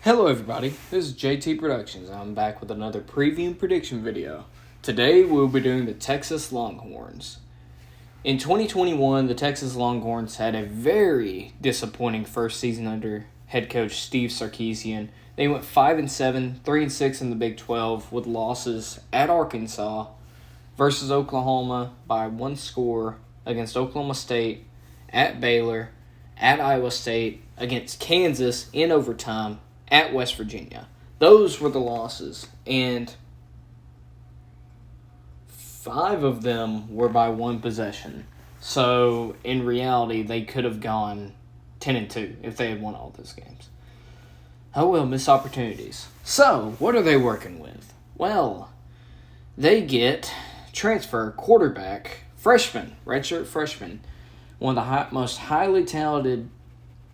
Hello everybody, this is JT Productions. I'm back with another preview and prediction video. Today we'll be doing the Texas Longhorns. In 2021, the Texas Longhorns had a very disappointing first season under head coach Steve Sarkisian. They went 5-7, 3-6 in the Big 12 with losses at Arkansas versus Oklahoma by one score, against Oklahoma State, at Baylor, at Iowa State, against Kansas in overtime, at West Virginia. Those were the losses, and 5 of them were by one possession. So, in reality, they could have gone 10-2 if they had won all those games. Oh well, missed opportunities. So, what are they working with? Well, they get transfer quarterback, redshirt freshman, one of the most highly talented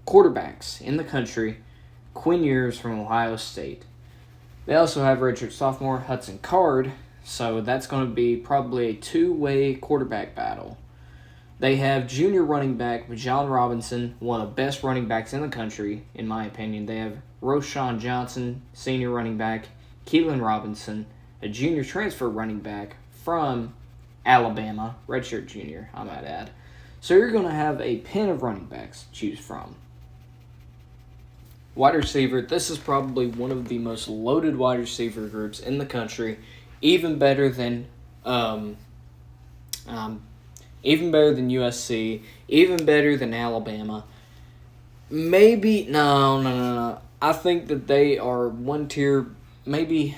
quarterbacks in the country, Quinn Ewers from Ohio State. They also have redshirt sophomore Hudson Card, so that's going to be probably a two-way quarterback battle. They have junior running back John Robinson, one of the best running backs in the country, in my opinion. They have Roshan Johnson, senior running back, Keelan Robinson, a junior transfer running back from Alabama, redshirt junior, I might add. So you're going to have a pen of running backs to choose from. Wide receiver, this is probably one of the most loaded wide receiver groups in the country, even better than USC, even better than Alabama. Maybe no. I think that they are one tier. Maybe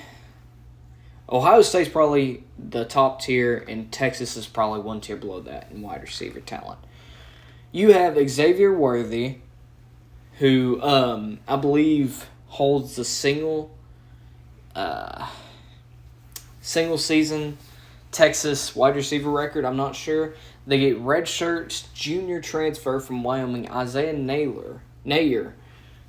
Ohio State's probably the top tier, and Texas is probably one tier below that in wide receiver talent. You have Xavier Worthy, who I believe holds the single season Texas wide receiver record. I'm not sure. They get redshirt junior transfer from Wyoming, Isaiah Nayer,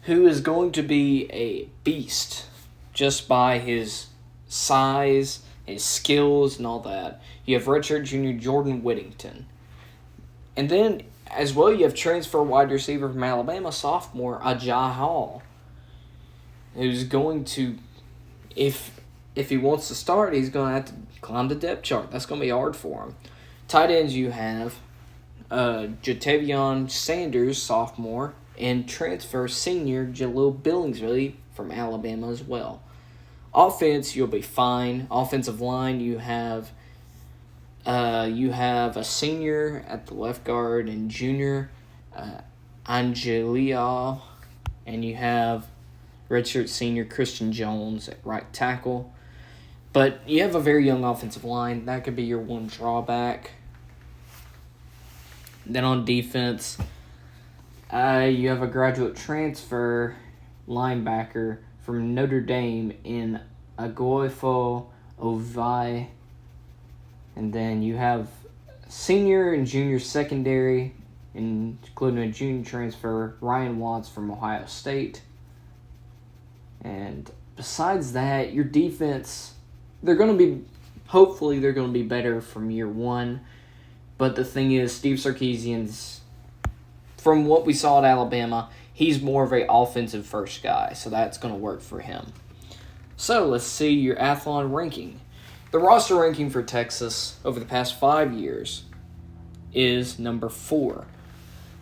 who is going to be a beast just by his size, his skills, and all that. You have redshirt junior Jordan Whittington. And then, as well, you have transfer wide receiver from Alabama, sophomore Ajay Hall, who's going to, if he wants to start, he's going to have to climb the depth chart. That's going to be hard for him. Tight ends, you have Jatavion Sanders, sophomore, and transfer senior Jalil Billingsley from Alabama as well. Offense, you'll be fine. Offensive line, you have a senior at the left guard and junior Angelia, and you have redshirt senior Christian Jones at right tackle. But you have a very young offensive line. That could be your one drawback. Then on defense, you have a graduate transfer linebacker from Notre Dame in Agoifo Ovai. And then you have senior and junior secondary, including a junior transfer, Ryan Watts from Ohio State. And besides that, your defense, hopefully they're going to be better from year one. But the thing is, Steve Sarkisian's, from what we saw at Alabama, he's more of an offensive first guy, so that's going to work for him. So let's see your Athlon ranking. The roster ranking for Texas over the past 5 years is number 4.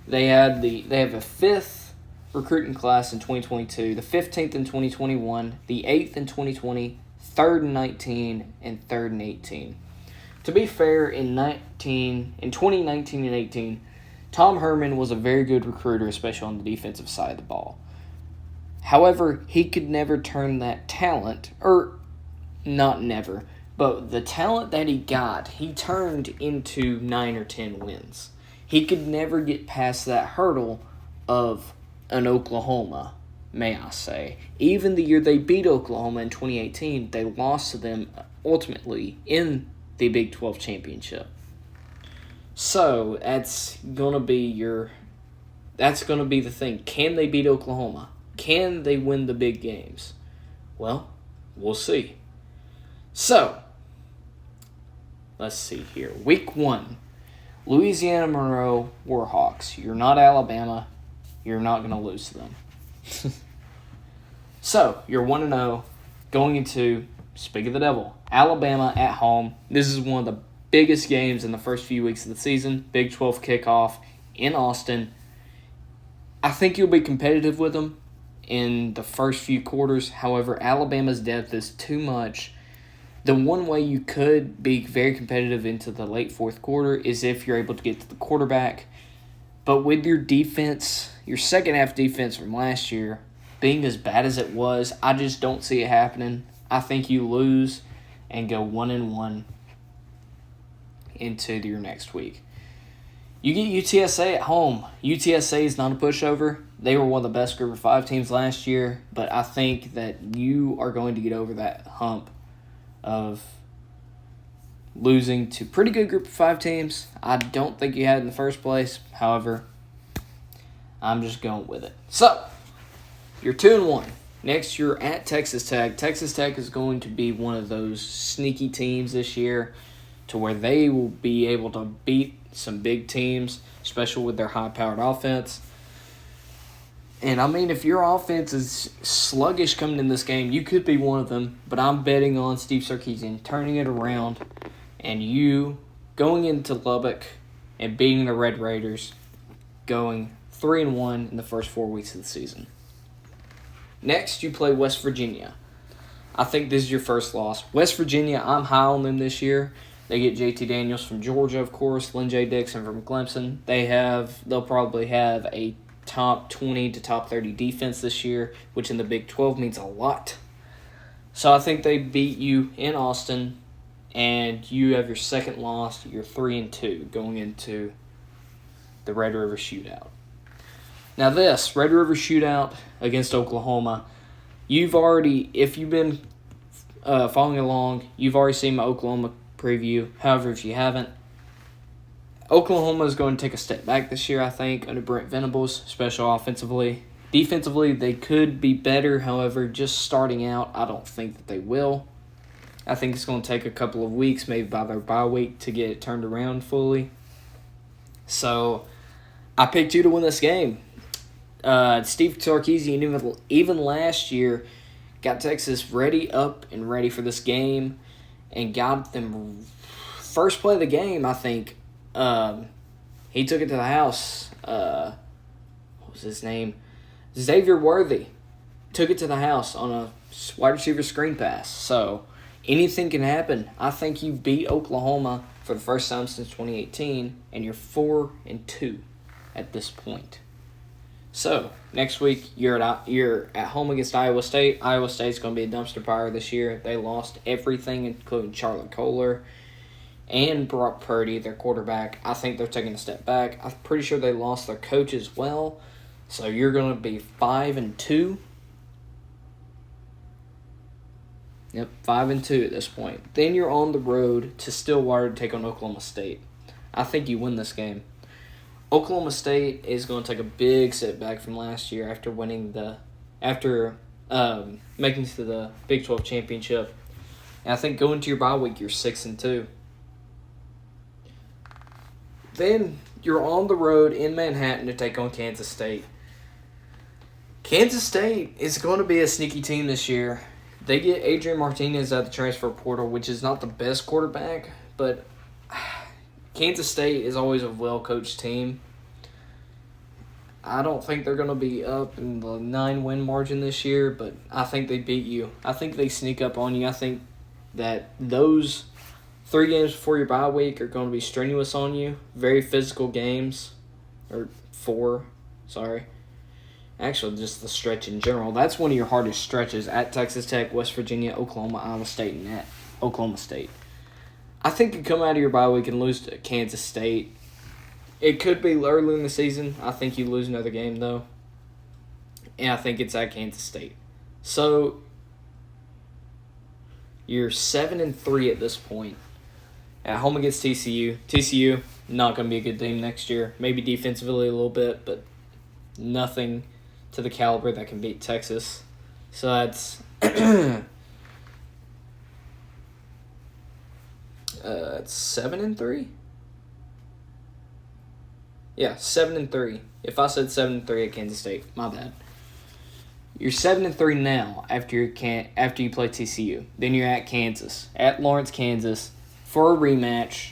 They have a 5th recruiting class in 2022, the 15th in 2021, the 8th in 2020, 3rd in 19, and 3rd in 18. To be fair, in 2019 and 18, Tom Herman was a very good recruiter, especially on the defensive side of the ball. However, he could never turn that talent, or not never, but the talent that he got, he turned into 9 or 10 wins. He could never get past that hurdle of an Oklahoma, may I say. Even the year they beat Oklahoma in 2018, they lost to them ultimately in the Big 12 championship. So, that's going to be the thing. Can they beat Oklahoma? Can they win the big games? Well, we'll see. So, let's see here. Week 1, Louisiana Monroe Warhawks. You're not Alabama. You're not going to lose to them. So, you're 1-0 going into, speak of the devil, Alabama at home. This is one of the biggest games in the first few weeks of the season. Big 12 kickoff in Austin. I think you'll be competitive with them in the first few quarters. However, Alabama's depth is too much. The one way you could be very competitive into the late fourth quarter is if you're able to get to the quarterback. But with your defense, your second half defense from last year being as bad as it was, I just don't see it happening. I think you lose and go 1-1 into your next week. You get UTSA at home. UTSA is not a pushover. They were one of the best Group of 5 teams last year, but I think that you are going to get over that hump of losing to pretty good Group of 5 teams. I don't think you had in the first place. However, I'm just going with it. So, you're 2-1. Next, you're at Texas Tech. Texas Tech is going to be one of those sneaky teams this year to where they will be able to beat some big teams, especially with their high-powered offense. And, I mean, if your offense is sluggish coming in this game, you could be one of them. But I'm betting on Steve Sarkisian turning it around and you going into Lubbock and beating the Red Raiders, going 3-1 in the first 4 weeks of the season. Next, you play West Virginia. I think this is your first loss. West Virginia, I'm high on them this year. They get JT Daniels from Georgia, of course, Lynn J. Dixon from Clemson. They'll probably have a top 20 to top 30 defense this year, which in the Big 12 means a lot. So I think they beat you in Austin, and you have your second loss. You're 3-2 going into the Red River Shootout. Now this, Red River Shootout against Oklahoma, if you've been following along, you've already seen my Oklahoma preview. However, if you haven't, Oklahoma is going to take a step back this year, I think, under Brent Venables, especially offensively. Defensively, they could be better. However, just starting out, I don't think that they will. I think it's going to take a couple of weeks, maybe by their bye week, to get it turned around fully. So, I picked you to win this game. Steve Sarkisian, even last year, got Texas ready for this game and got them first play of the game, I think. He took it to the house. What was his name? Xavier Worthy took it to the house on a wide receiver screen pass. So, anything can happen. I think you beat Oklahoma for the first time since 2018, and you're 4-2 at this point. So, next week, you're at home against Iowa State. Iowa State's going to be a dumpster fire this year. They lost everything, including Charlotte Kohler and Brock Purdy, their quarterback. I think they're taking a step back. I'm pretty sure they lost their coach as well. So, you're going to be 5-2. Yep, 5-2 at this point. Then you're on the road to Stillwater to take on Oklahoma State. I think you win this game. Oklahoma State is going to take a big setback from last year after making it to the Big 12 championship. And I think going to your bye week, you're 6-2. Then you're on the road in Manhattan to take on Kansas State. Kansas State is going to be a sneaky team this year. They get Adrian Martinez out of the transfer portal, which is not the best quarterback, but Kansas State is always a well-coached team. I don't think they're going to be up in the 9-win margin this year, but I think they beat you. I think they sneak up on you. I think that those 3 games before your bye week are going to be strenuous on you. Very physical games. Or 4, sorry. Actually, just the stretch in general. That's one of your hardest stretches at Texas Tech, West Virginia, Oklahoma, Iowa State, and at Oklahoma State. I think you come out of your bye week and lose to Kansas State. It could be early in the season. I think you lose another game, though. And I think it's at Kansas State. So, you're 7-3 at this point. At home against TCU. TCU, not going to be a good team next year. Maybe defensively a little bit, but nothing to the caliber that can beat Texas. So that's it's 7-3. Yeah, 7-3. If I said 7-3 at Kansas State, my bad. You're 7-3 now after you play TCU. Then you're at Kansas, at Lawrence, Kansas, for a rematch,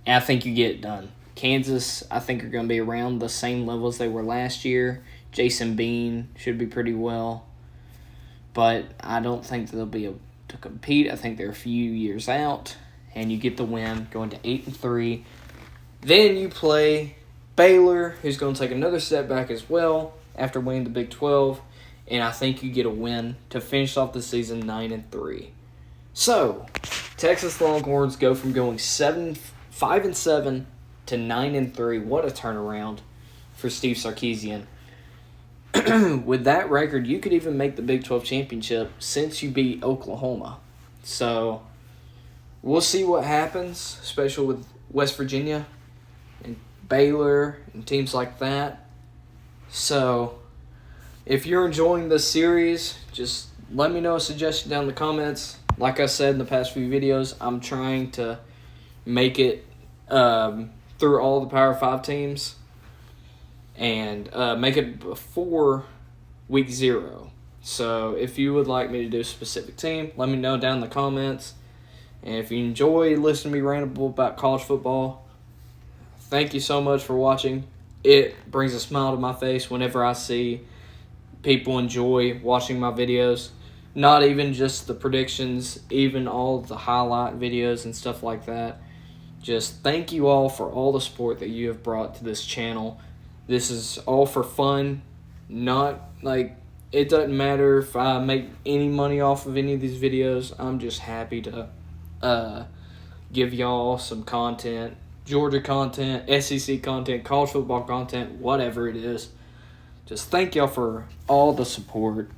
and I think you get it done. Kansas, I think, are going to be around the same level as they were last year. Jason Bean should be pretty well, but I don't think they'll be able to compete. I think they're a few years out, and you get the win, going to 8-3. Then you play Baylor, who's going to take another step back as well after winning the Big 12, and I think you get a win to finish off the season 9-3. So, Texas Longhorns go from going 5-7 to 9-3. What a turnaround for Steve Sarkisian. With that record, you could even make the Big 12 championship since you beat Oklahoma. So, we'll see what happens, especially with West Virginia and Baylor and teams like that. So, if you're enjoying this series, just let me know a suggestion down in the comments. Like I said in the past few videos, I'm trying to make it through all the Power 5 teams and make it before week 0. So if you would like me to do a specific team, let me know down in the comments. And if you enjoy listening to me ramble about college football, thank you so much for watching. It brings a smile to my face whenever I see people enjoy watching my videos. Not even just the predictions, even all of the highlight videos and stuff like that. Just thank you all for all the support that you have brought to this channel. This is all for fun. Not like, it doesn't matter if I make any money off of any of these videos. I'm just happy to give y'all some content. Georgia content, SEC content, college football content, whatever it is. Just thank y'all for all the support.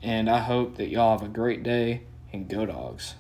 And I hope that y'all have a great day, and Go Dogs.